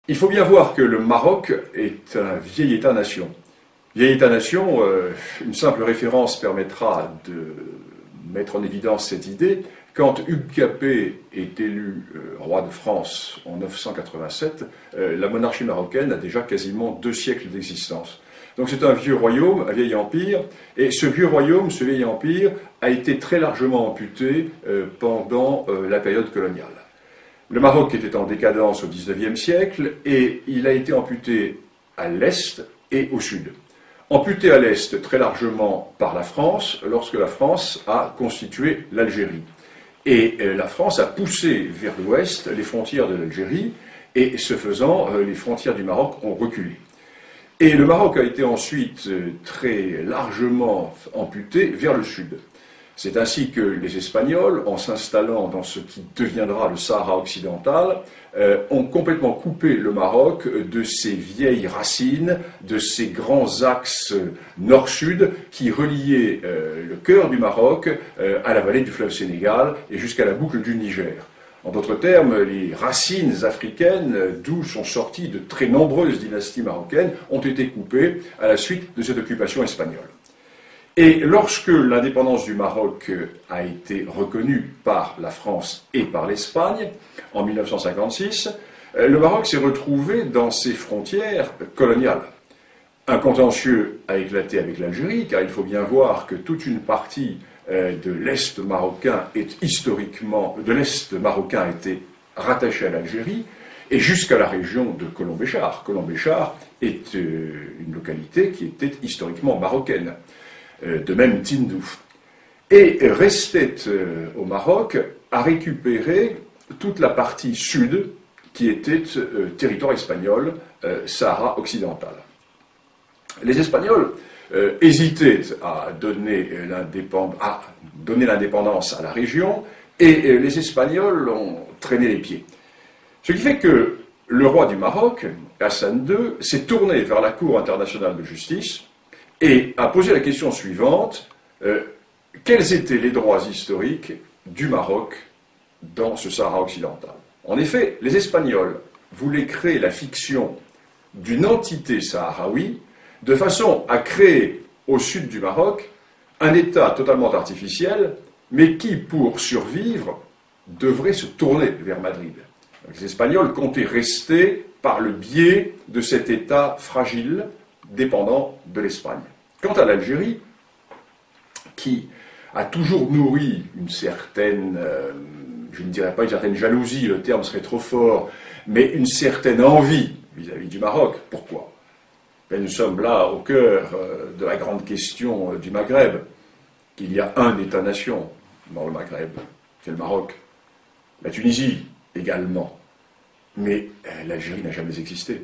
Il faut bien voir que le Maroc est un vieil État-nation. Vieil État-nation, une simple référence permettra de mettre en évidence cette idée. Quand Hugues Capet est élu roi de France en 987, la monarchie marocaine a déjà quasiment 2 siècles d'existence. Donc c'est un vieux royaume, un vieil empire, et ce vieux royaume, ce vieil empire, a été très largement amputé pendant la période coloniale. Le Maroc était en décadence au XIXe siècle et il a été amputé à l'est et au sud. Amputé à l'est très largement par la France, lorsque la France a constitué l'Algérie. Et la France a poussé vers l'ouest les frontières de l'Algérie, et ce faisant, les frontières du Maroc ont reculé. Et le Maroc a été ensuite très largement amputé vers le sud. C'est ainsi que les Espagnols, en s'installant dans ce qui deviendra le Sahara occidental, ont complètement coupé le Maroc de ses vieilles racines, de ses grands axes nord-sud qui reliaient le cœur du Maroc à la vallée du fleuve Sénégal et jusqu'à la boucle du Niger. En d'autres termes, les racines africaines, d'où sont sorties de très nombreuses dynasties marocaines, ont été coupées à la suite de cette occupation espagnole. Et lorsque l'indépendance du Maroc a été reconnue par la France et par l'Espagne, en 1956, le Maroc s'est retrouvé dans ses frontières coloniales. Un contentieux a éclaté avec l'Algérie, car il faut bien voir que toute une partie de l'Est marocain est historiquement, de l'Est marocain était rattachée à l'Algérie, et jusqu'à la région de Colombéchar. Colombéchar est une localité qui était historiquement marocaine. De même Tindouf. Et restait au Maroc à récupérer toute la partie sud qui était territoire espagnol, Sahara occidental. Les Espagnols hésitaient à donner l'indépendance à la région, et les Espagnols ont traîné les pieds. Ce qui fait que le roi du Maroc, Hassan II, s'est tourné vers la Cour internationale de justice et a posé la question suivante, quels étaient les droits historiques du Maroc dans ce Sahara occidental? En effet, les Espagnols voulaient créer la fiction d'une entité sahraoui de façon à créer au sud du Maroc un État totalement artificiel, mais qui, pour survivre, devrait se tourner vers Madrid. Donc, les Espagnols comptaient rester par le biais de cet État fragile, dépendant de l'Espagne. Quant à l'Algérie, qui a toujours nourri une certaine, je ne dirais pas une certaine jalousie, le terme serait trop fort, mais une certaine envie vis-à-vis du Maroc. Pourquoi? Ben, nous sommes là au cœur de la grande question du Maghreb. Il y a un État-nation dans le Maghreb, c'est le Maroc. La Tunisie également. Mais l'Algérie n'a jamais existé.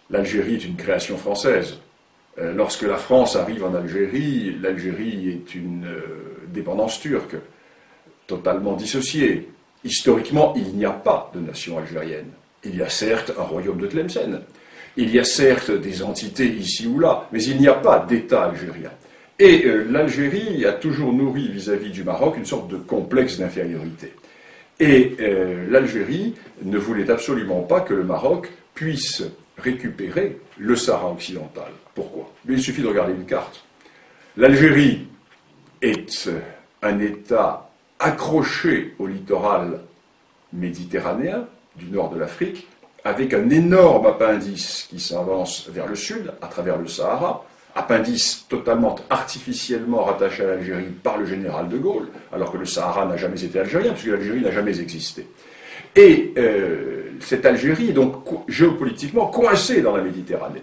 L'Algérie est une création française. Lorsque la France arrive en Algérie, l'Algérie est une dépendance turque, totalement dissociée. Historiquement, il n'y a pas de nation algérienne. Il y a certes un royaume de Tlemcen, il y a certes des entités ici ou là, mais il n'y a pas d'État algérien. Et l'Algérie a toujours nourri vis-à-vis du Maroc une sorte de complexe d'infériorité. Et l'Algérie ne voulait absolument pas que le Maroc puisse récupérer le Sahara occidental. Pourquoi? Mais il suffit de regarder une carte. L'Algérie est un État accroché au littoral méditerranéen du nord de l'Afrique, avec un énorme appendice qui s'avance vers le sud, à travers le Sahara, appendice totalement artificiellement rattaché à l'Algérie par le général de Gaulle, alors que le Sahara n'a jamais été algérien, puisque l'Algérie n'a jamais existé. Et cette Algérie est donc géopolitiquement coincée dans la Méditerranée.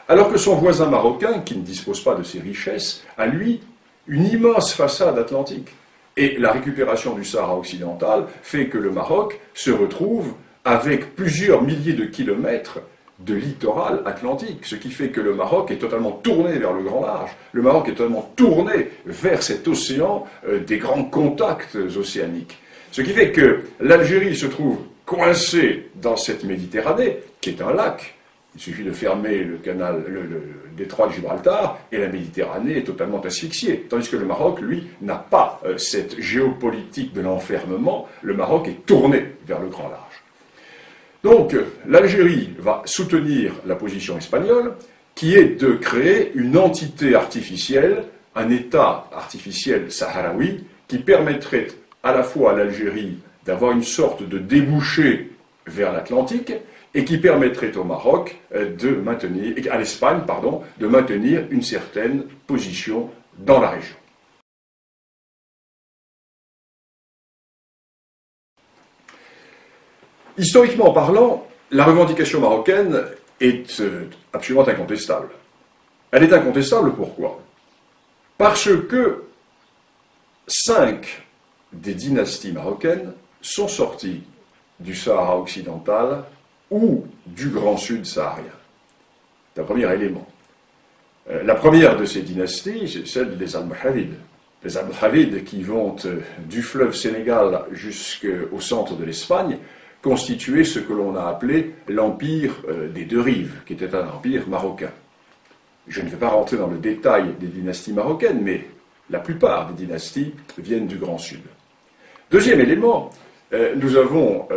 Alors que son voisin marocain, qui ne dispose pas de ses richesses, a lui une immense façade atlantique. Et la récupération du Sahara occidental fait que le Maroc se retrouve avec plusieurs milliers de kilomètres de littoral atlantique, ce qui fait que le Maroc est totalement tourné vers le grand large. Le Maroc est totalement tourné vers cet océan des grands contacts océaniques. Ce qui fait que l'Algérie se trouve coincée dans cette Méditerranée, qui est un lac. Il suffit de fermer le détroit de Gibraltar, et la Méditerranée est totalement asphyxiée. Tandis que le Maroc, lui, n'a pas cette géopolitique de l'enfermement. Le Maroc est tourné vers le grand large. Donc, l'Algérie va soutenir la position espagnole, qui est de créer une entité artificielle, un État artificiel sahraoui, qui permettrait à la fois à l'Algérie d'avoir une sorte de débouché vers l'Atlantique, et qui permettrait au Maroc de maintenir, à l'Espagne, pardon, de maintenir une certaine position dans la région. Historiquement parlant, la revendication marocaine est absolument incontestable. Elle est incontestable pourquoi? Parce que 5 des dynasties marocaines sont sorties du Sahara occidental ou du Grand Sud saharien. C'est un premier élément. La première de ces dynasties, c'est celle des Almohavides. Les Almohavides qui vont du fleuve Sénégal jusqu'au centre de l'Espagne constituaient ce que l'on a appelé l'empire des deux rives, qui était un empire marocain. Je ne vais pas rentrer dans le détail des dynasties marocaines, mais la plupart des dynasties viennent du Grand Sud. Deuxième élément, nous avons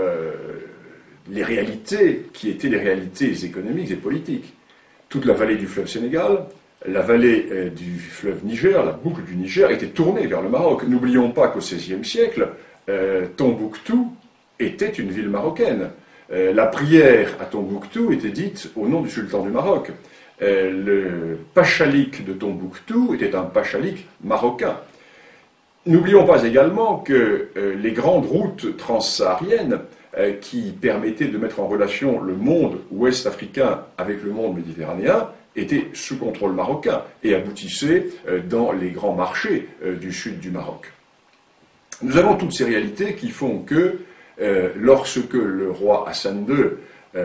les réalités qui étaient les réalités économiques et politiques. Toute la vallée du fleuve Sénégal, la vallée du fleuve Niger, la boucle du Niger, était tournée vers le Maroc. N'oublions pas qu'au XVIe siècle, Tombouctou était une ville marocaine. La prière à Tombouctou était dite au nom du sultan du Maroc. Le pachalik de Tombouctou était un pachalik marocain. N'oublions pas également que les grandes routes transsahariennes qui permettaient de mettre en relation le monde ouest-africain avec le monde méditerranéen étaient sous contrôle marocain et aboutissaient dans les grands marchés du sud du Maroc. Nous avons toutes ces réalités qui font que lorsque le roi Hassan II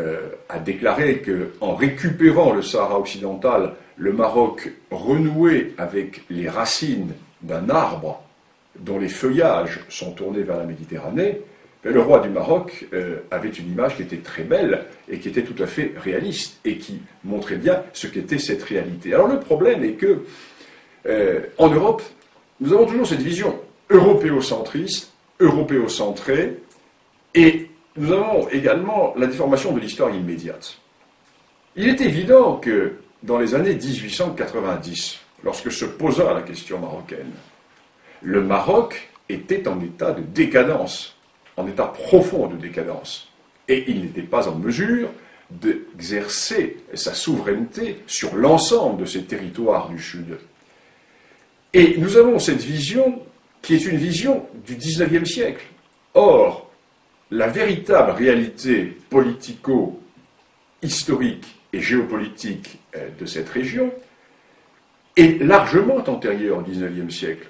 a déclaré qu'en récupérant le Sahara occidental, le Maroc renouait avec les racines d'un arbre dont les feuillages sont tournés vers la Méditerranée, le roi du Maroc avait une image qui était très belle et qui était tout à fait réaliste et qui montrait bien ce qu'était cette réalité. Alors le problème est que en Europe, nous avons toujours cette vision européocentriste, européocentrée, et nous avons également la déformation de l'histoire immédiate. Il est évident que dans les années 1890, lorsque se posa la question marocaine, le Maroc était en état de décadence, en état profond de décadence, et il n'était pas en mesure d'exercer sa souveraineté sur l'ensemble de ces territoires du Sud. Et nous avons cette vision qui est une vision du XIXe siècle. Or, la véritable réalité politico-historique et géopolitique de cette région est largement antérieure au XIXe siècle.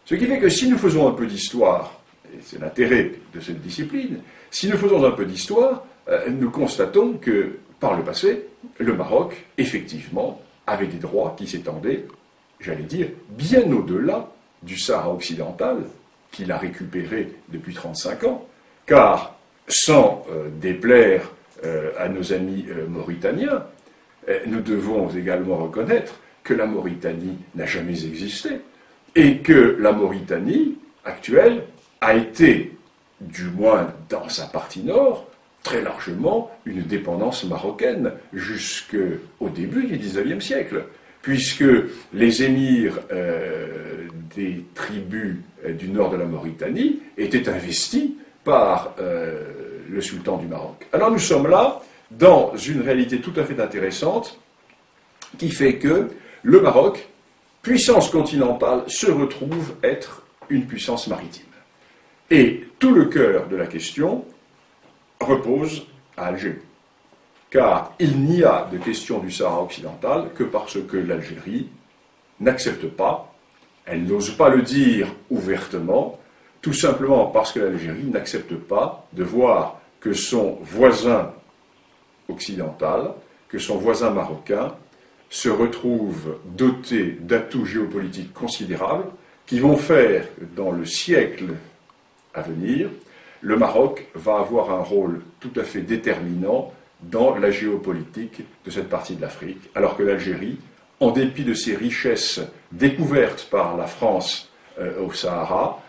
Ce qui fait que si nous faisons un peu d'histoire, et c'est l'intérêt de cette discipline, si nous faisons un peu d'histoire, nous constatons que, par le passé, le Maroc, effectivement, avait des droits qui s'étendaient, j'allais dire, bien au-delà du Sahara occidental, qu'il a récupéré depuis 35 ans, car, sans déplaire à nos amis mauritaniens, nous devons également reconnaître que la Mauritanie n'a jamais existé, et que la Mauritanie actuelle a été, du moins dans sa partie nord, très largement une dépendance marocaine jusqu'au début du XIXe siècle, puisque les émirs des tribus du nord de la Mauritanie étaient investis par le sultan du Maroc. Alors nous sommes là dans une réalité tout à fait intéressante qui fait que le Maroc, puissance continentale, se retrouve être une puissance maritime. Et tout le cœur de la question repose à Alger. Car il n'y a de question du Sahara occidental que parce que l'Algérie n'accepte pas, elle n'ose pas le dire ouvertement, tout simplement parce que l'Algérie n'accepte pas de voir que son voisin occidental, que son voisin marocain, se retrouve doté d'atouts géopolitiques considérables qui vont faire que dans le siècle à venir, le Maroc va avoir un rôle tout à fait déterminant dans la géopolitique de cette partie de l'Afrique, alors que l'Algérie, en dépit de ses richesses découvertes par la France au Sahara,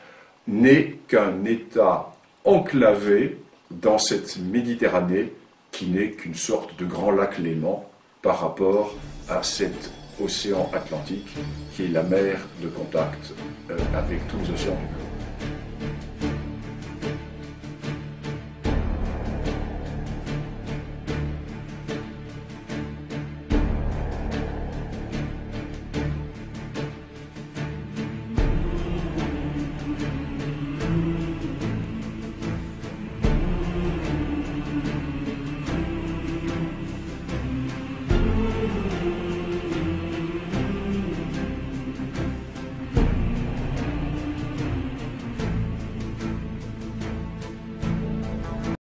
n'est qu'un État enclavé dans cette Méditerranée qui n'est qu'une sorte de grand lac Léman par rapport à cet océan Atlantique qui est la mer de contact avec tous les océans du monde.